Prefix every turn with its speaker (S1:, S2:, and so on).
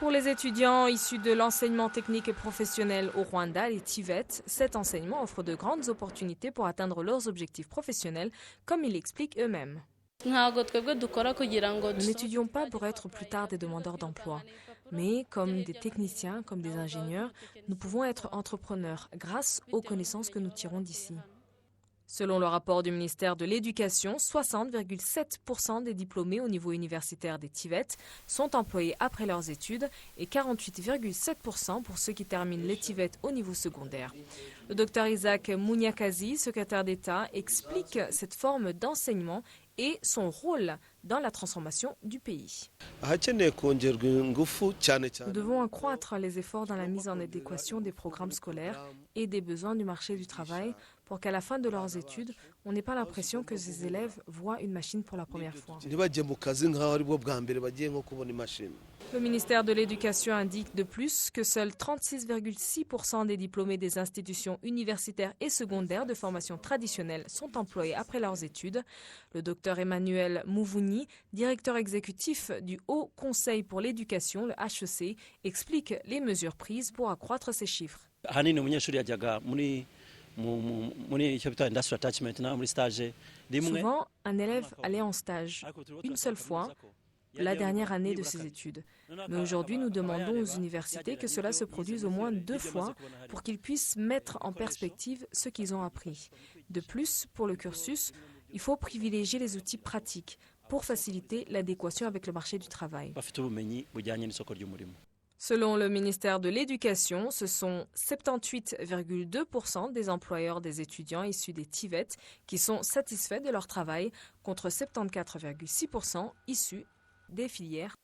S1: Pour les étudiants issus de l'enseignement technique et professionnel au Rwanda, les TVET, cet enseignement offre de grandes opportunités pour atteindre leurs objectifs professionnels, comme ils l'expliquent eux-mêmes. Nous n'étudions pas pour être plus tard des demandeurs d'emploi, mais comme des techniciens, comme des ingénieurs, nous pouvons être entrepreneurs grâce aux connaissances que nous tirons d'ici. Selon le rapport du ministère de l'Éducation, 60,7% des diplômés au niveau universitaire des TVET sont employés après leurs études et 48,7% pour ceux qui terminent les TVET au niveau secondaire. Le docteur Isaac Munyakazi, secrétaire d'État, explique cette forme d'enseignement et son rôle dans la transformation du pays. Nous devons accroître les efforts dans la mise en adéquation des programmes scolaires et des besoins du marché du travail pour qu'à la fin de leurs études, on n'ait pas l'impression que ces élèves voient une machine pour la première fois. Le ministère de l'Éducation indique de plus que seuls 36,6% des diplômés des institutions universitaires et secondaires de formation traditionnelle sont employés après leurs études. Le docteur Emmanuel Mouvouni, directeur exécutif du Haut Conseil pour l'éducation, le HEC, explique les mesures prises pour accroître ces chiffres. Souvent, un élève allait en stage une seule fois, la dernière année de ses études. Mais aujourd'hui, nous demandons aux universités que cela se produise au moins 2 fois pour qu'ils puissent mettre en perspective ce qu'ils ont appris. De plus, pour le cursus, il faut privilégier les outils pratiques pour faciliter l'adéquation avec le marché du travail. Selon le ministère de l'Éducation, ce sont 78,2% des employeurs des étudiants issus des TVET qui sont satisfaits de leur travail, contre 74,6% issus des filières